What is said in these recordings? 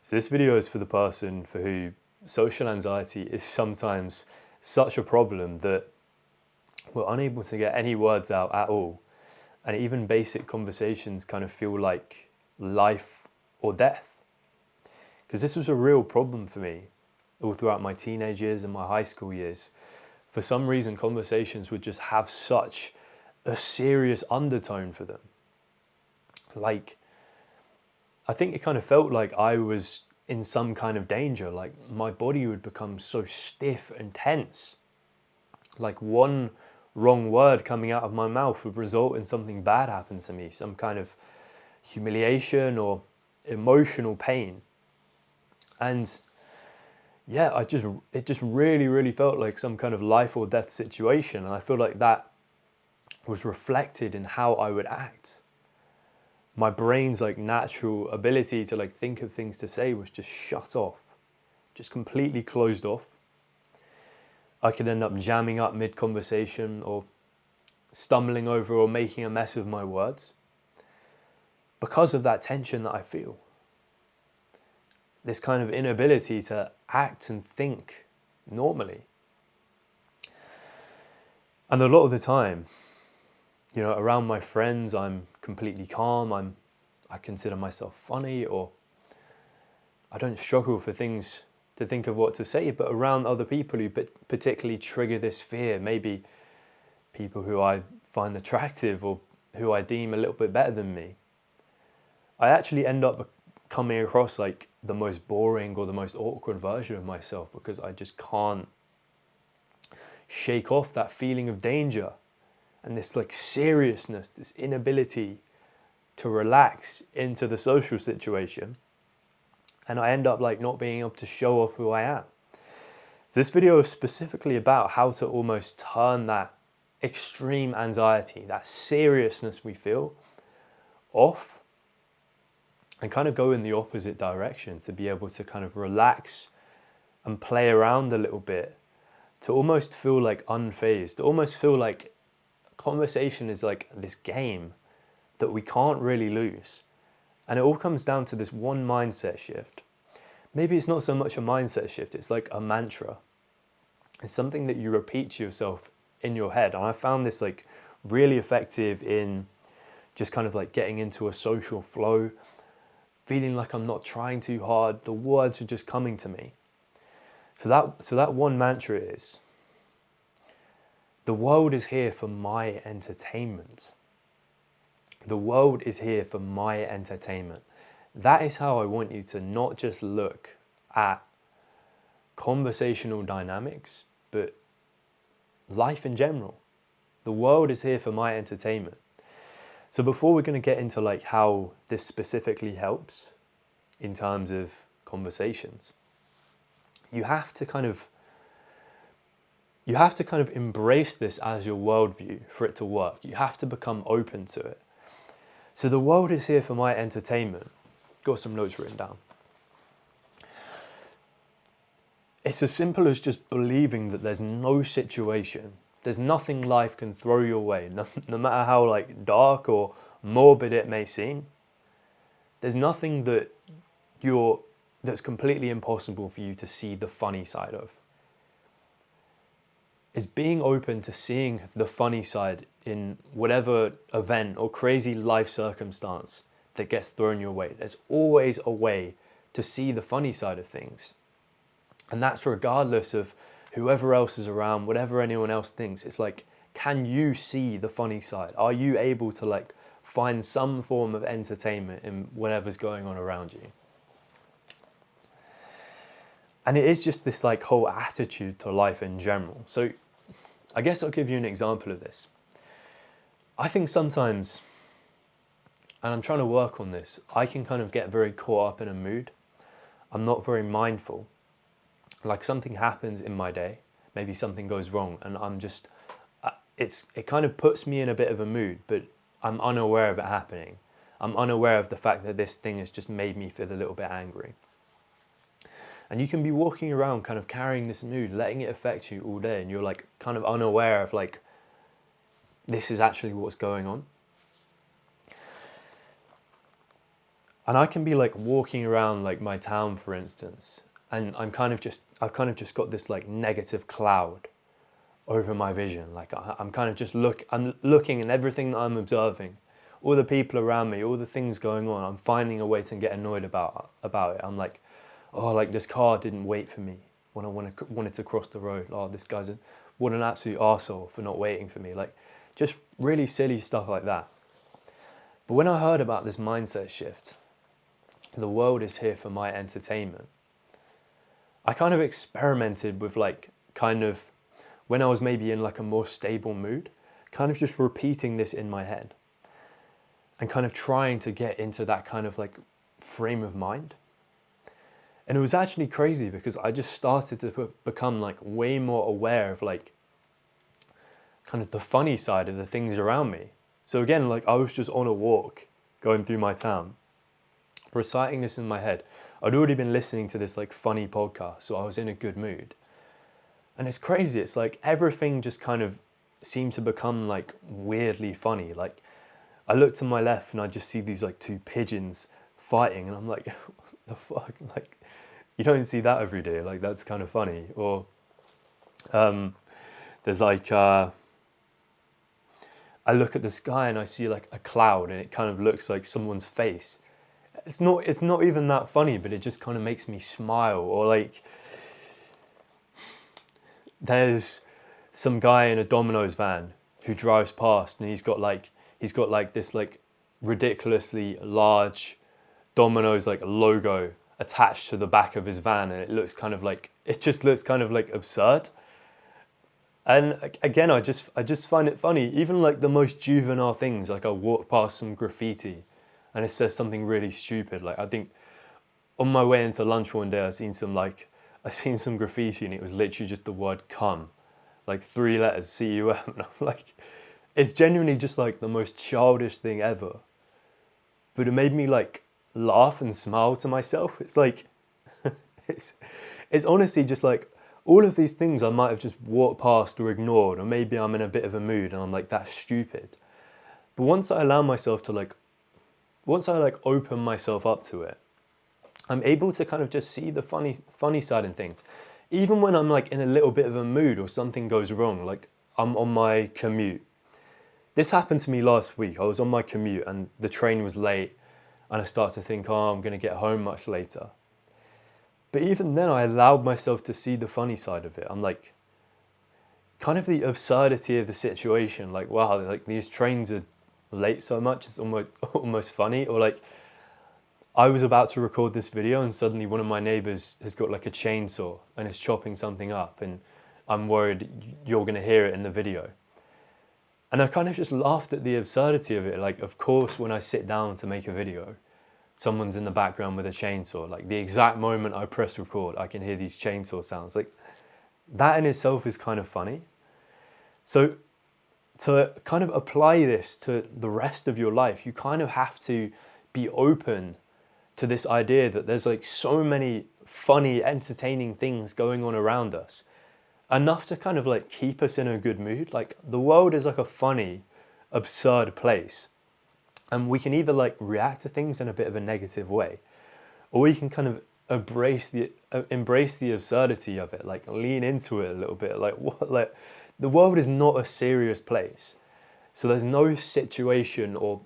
So this video is for the person for who social anxiety is sometimes such a problem that we're unable to get any words out at all. And even basic conversations kind of feel like life or death. Because this was a real problem for me all throughout my teenage years and my high school years. For some reason, conversations would just have such a serious undertone for them. Like, I think it kind of felt like I was in some kind of danger. Like my body would become so stiff and tense. Like one wrong word coming out of my mouth would result in something bad happen to me, some kind of humiliation or emotional pain. And yeah, it just really felt like some kind of life or death situation. And I feel like that was reflected in how I would act. My brain's like natural ability to like think of things to say was just shut off, just completely closed off. I could end up jamming up mid-conversation or stumbling over or making a mess of my words because of that tension that I feel. This kind of inability to act and think normally. And a lot of the time, around my friends, I'm completely calm. I consider myself funny, or I don't struggle for things to think of what to say. But around other people who particularly trigger this fear, maybe people who I find attractive or who I deem a little bit better than me, I actually end up coming across like the most boring or the most awkward version of myself because I just can't shake off that feeling of danger and this like seriousness, this inability to relax into the social situation. And I end up like not being able to show off who I am. So this video is specifically about how to almost turn that extreme anxiety, that seriousness we feel, off and kind of go in the opposite direction to be able to kind of relax and play around a little bit, to almost feel like unfazed, to almost feel like conversation is like this game that we can't really lose. And it all comes down to this one mindset shift. Maybe it's not so much a mindset shift, it's like a mantra. It's something that you repeat to yourself in your head. And I found this like really effective in just kind of like getting into a social flow, feeling like I'm not trying too hard, the words are just coming to me. So that one mantra is, the world is here for my entertainment. The world is here for my entertainment. That is how I want you to not just look at conversational dynamics, but life in general. The world is here for my entertainment. So before we're going to get into like how this specifically helps in terms of conversations, you have to kind of embrace this as your worldview for it to work. You have to become open to it. So the world is here for my entertainment. Got some notes written down. It's as simple as just believing that there's no situation, there's nothing life can throw your way, no matter how like dark or morbid it may seem. There's nothing that's completely impossible for you to see the funny side of. Is being open to seeing the funny side in whatever event or crazy life circumstance that gets thrown your way. There's always a way to see the funny side of things. And that's regardless of whoever else is around, whatever anyone else thinks. It's like, can you see the funny side? Are you able to like find some form of entertainment in whatever's going on around you? And it is just this like whole attitude to life in general. So I guess I'll give you an example of this. I think sometimes, and I'm trying to work on this, I can kind of get very caught up in a mood. I'm not very mindful. Like something happens in my day, maybe something goes wrong, and I'm just, it kind of puts me in a bit of a mood, but I'm unaware of it happening. I'm unaware of the fact that this thing has just made me feel a little bit angry. And you can be walking around kind of carrying this mood, letting it affect you all day, and you're like kind of unaware of like, this is actually what's going on. And I can be like walking around like my town, for instance, and I've kind of just got this like negative cloud over my vision. Like I'm kind of just I'm looking, and everything that I'm observing, all the people around me, all the things going on, I'm finding a way to get annoyed about it. I'm like, oh, like this car didn't wait for me when I wanted to cross the road. Oh, this what an absolute arsehole for not waiting for me. Like, just really silly stuff like that. But when I heard about this mindset shift, the world is here for my entertainment, I kind of experimented with like, kind of, when I was maybe in like a more stable mood, kind of just repeating this in my head and kind of trying to get into that kind of like frame of mind. And it was actually crazy because I just started to become like way more aware of like kind of the funny side of the things around me. So again, like I was just on a walk going through my town, reciting this in my head. I'd already been listening to this like funny podcast, so I was in a good mood. And it's crazy, it's like everything just kind of seemed to become like weirdly funny. Like I look to my left and I just see these like two pigeons fighting, and I'm like, what the fuck? Like, you don't see that every day. Like, that's kind of funny. Or there's like, I look at the sky and I see like a cloud, and it kind of looks like someone's face. It's not even that funny, but it just kind of makes me smile. Or like, there's some guy in a Domino's van who drives past, and he's got like this like ridiculously large Domino's like logo attached to the back of his van, and it just looks kind of like absurd. And again, I just find it funny. Even like the most juvenile things, like I walk past some graffiti and it says something really stupid. Like I think on my way into lunch one day, I seen some graffiti, and it was literally just the word "cum," like 3 letters, CUM. And I'm like, it's genuinely just like the most childish thing ever. But it made me like laugh and smile to myself. It's like, it's honestly just like all of these things I might have just walked past or ignored, or maybe I'm in a bit of a mood and I'm like, that's stupid. But once I open myself up to it, I'm able to kind of just see the funny side in things. Even when I'm like in a little bit of a mood or something goes wrong, like I'm on my commute. This happened to me last week. I was on my commute and the train was late, and I start to think, oh, I'm going to get home much later. But even then, I allowed myself to see the funny side of it. I'm like, kind of the absurdity of the situation. Like, wow, like these trains are late so much, it's almost funny. Or like, I was about to record this video and suddenly one of my neighbors has got like a chainsaw and is chopping something up, and I'm worried you're going to hear it in the video. And I kind of just laughed at the absurdity of it. Like, of course, when I sit down to make a video, someone's in the background with a chainsaw. Like, the exact moment I press record, I can hear these chainsaw sounds. Like, that in itself is kind of funny. So to kind of apply this to the rest of your life, you kind of have to be open to this idea that there's like so many funny, entertaining things going on around us. Enough to kind of like keep us in a good mood. Like, the world is like a funny, absurd place. And we can either like react to things in a bit of a negative way, or we can kind of embrace the absurdity of it, like lean into it a little bit. Like, what, like, the world is not a serious place. So there's no situation or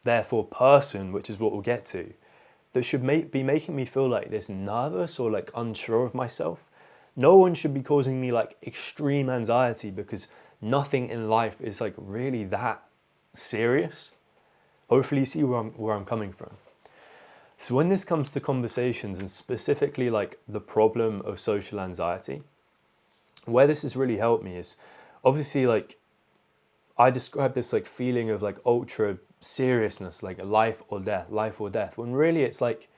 therefore person, which is what we'll get to, that should be making me feel like this nervous or like unsure of myself. No one should be causing me like extreme anxiety, because nothing in life is like really that serious. Hopefully you see where I'm coming from. So when this comes to conversations, and specifically like the problem of social anxiety, where this has really helped me is obviously like I describe this like feeling of like ultra seriousness, like life or death, when really it's like,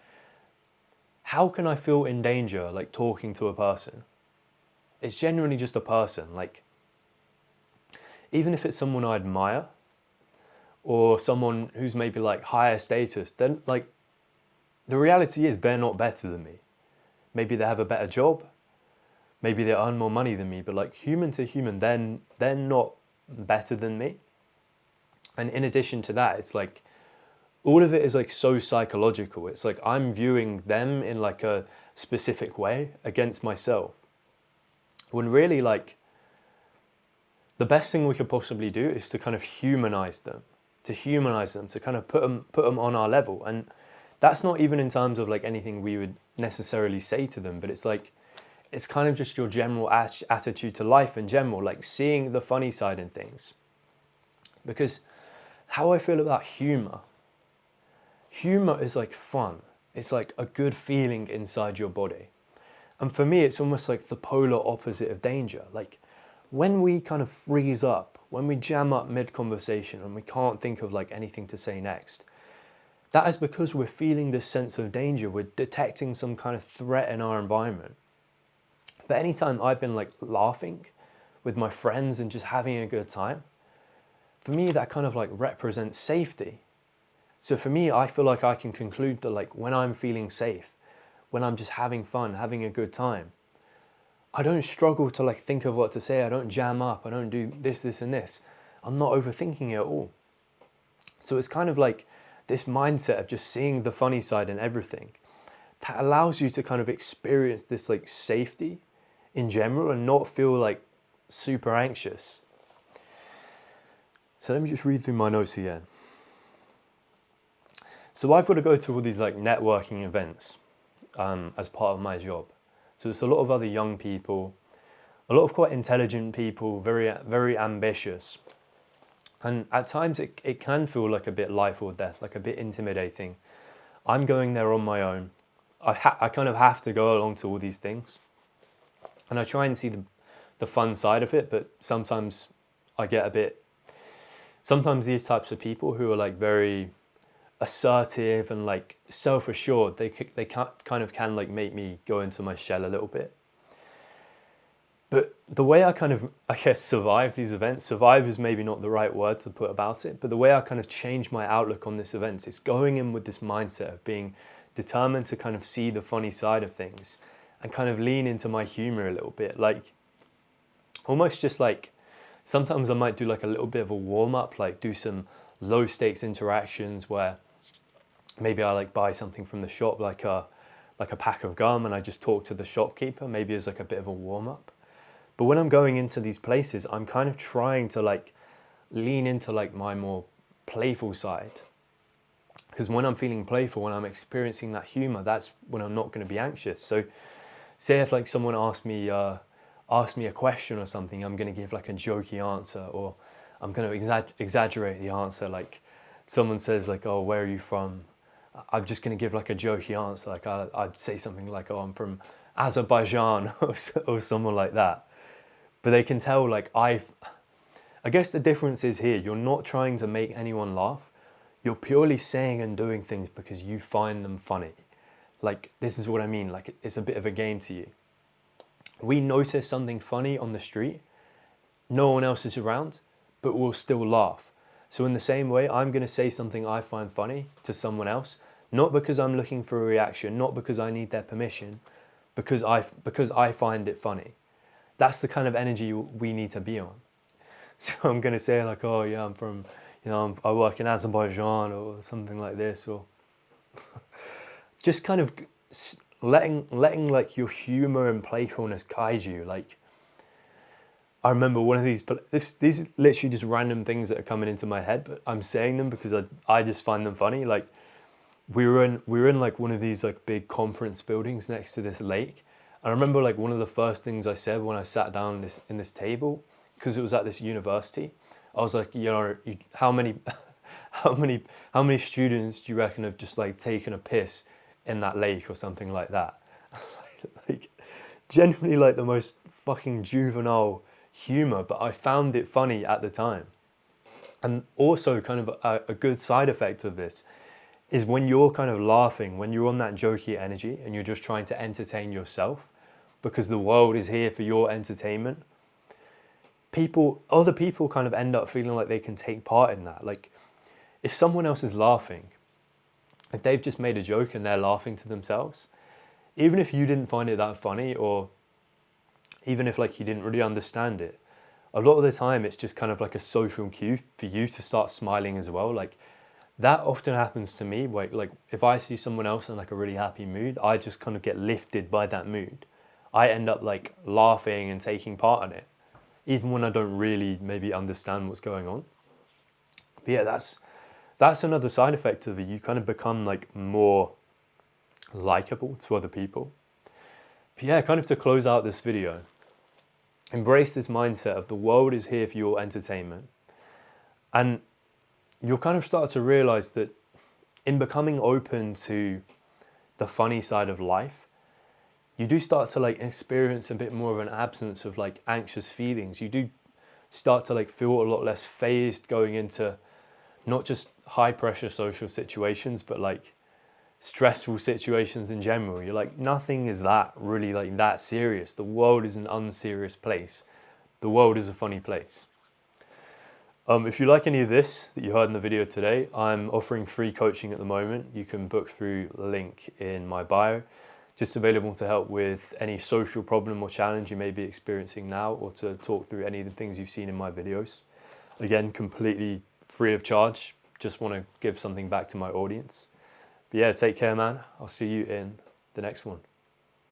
how can I feel in danger like talking to a person? It's genuinely just a person. Like, even if it's someone I admire or someone who's maybe like higher status, then like the reality is they're not better than me. Maybe they have a better job, maybe they earn more money than me, but like human to human, then they're not better than me. And in addition to that, it's like all of it is like so psychological. It's like I'm viewing them in like a specific way against myself. When really like the best thing we could possibly do is to kind of humanize them, to kind of put them on our level. And that's not even in terms of like anything we would necessarily say to them, but it's like, it's kind of just your general attitude to life in general, like seeing the funny side in things. Because how I feel about humor is like fun. It's like a good feeling inside your body. And for me, it's almost like the polar opposite of danger. Like when we kind of freeze up, when we jam up mid-conversation and we can't think of like anything to say next, that is because we're feeling this sense of danger. We're detecting some kind of threat in our environment. But anytime I've been like laughing with my friends and just having a good time, for me, that kind of like represents safety. So for me, I feel like I can conclude that like when I'm feeling safe, when I'm just having fun, having a good time, I don't struggle to like think of what to say. I don't jam up. I don't do this, and this. I'm not overthinking it at all. So it's kind of like this mindset of just seeing the funny side in everything that allows you to kind of experience this like safety in general and not feel like super anxious. So let me just read through my notes again. So I've got to go to all these like networking events as part of my job. So it's a lot of other young people, a lot of quite intelligent people, very, very ambitious. And at times it can feel like a bit life or death, like a bit intimidating. I'm going there on my own. I kind of have to go along to all these things. And I try and see the fun side of it, but sometimes I get a bit... Sometimes these types of people who are like very assertive and like self-assured, they kind of can like make me go into my shell a little bit. But the way I kind of, I guess, survive these events, survive is maybe not the right word to put about it, but the way I kind of change my outlook on this event is going in with this mindset of being determined to kind of see the funny side of things and kind of lean into my humor a little bit. Like almost just like, sometimes I might do like a little bit of a warm up, like do some low stakes interactions where maybe I like buy something from the shop, like a pack of gum, and I just talk to the shopkeeper, maybe as like a bit of a warm up. But when I'm going into these places, I'm kind of trying to like lean into like my more playful side. Because when I'm feeling playful, when I'm experiencing that humor, that's when I'm not going to be anxious. So say if like someone asked me a question or something, I'm going to give like a jokey answer, or I'm going to exaggerate the answer. Like someone says like, oh, where are you from? I'm just going to give like a jokey answer. Like I'd say something like, oh, I'm from Azerbaijan or someone like that. But they can tell like I guess the difference is here, you're not trying to make anyone laugh. You're purely saying and doing things because you find them funny. Like this is what I mean, like it's a bit of a game to you. We notice something funny on the street, no one else is around, but we'll still laugh. So in the same way, I'm going to say something I find funny to someone else, not because I'm looking for a reaction, not because I need their permission, because I find it funny. That's the kind of energy we need to be on. So I'm going to say like, oh yeah, I'm from, I work in Azerbaijan or something like this, or just kind of letting like your humor and playfulness guide you. Like I remember one of these are literally just random things that are coming into my head, but I'm saying them because I just find them funny. Like we were in like one of these like big conference buildings next to this lake. I remember like one of the first things I said when I sat down in this table, because it was at this university, I was like, how many how many students do you reckon have just like taken a piss in that lake or something like that? Like genuinely like the most fucking juvenile humor, but I found it funny at the time. And also kind of a good side effect of this is when you're kind of laughing, when you're on that jokey energy and you're just trying to entertain yourself because the world is here for your entertainment, other people kind of end up feeling like they can take part in that. Like if someone else is laughing, if they've just made a joke and they're laughing to themselves, even if you didn't find it that funny, or even if like you didn't really understand it, a lot of the time it's just kind of like a social cue for you to start smiling as well. Like that often happens to me. Like if I see someone else in like a really happy mood, I just kind of get lifted by that mood. I end up like laughing and taking part in it, even when I don't really maybe understand what's going on. But yeah, that's another side effect of it. You kind of become like more likable to other people. But yeah, kind of to close out this video, embrace this mindset of the world is here for your entertainment. And you'll kind of start to realize that in becoming open to the funny side of life, you do start to like experience a bit more of an absence of like anxious feelings. You do start to like feel a lot less phased going into not just high pressure social situations, but like stressful situations in general. You're like, nothing is that really like that serious. The world is an unserious place. The world is a funny place. If you like any of this that you heard in the video today, I'm offering free coaching at the moment. You can book through the link in my bio. Just available to help with any social problem or challenge you may be experiencing now, or to talk through any of the things you've seen in my videos. Again, completely free of charge. Just want to give something back to my audience. But yeah, take care, man. I'll see you in the next one.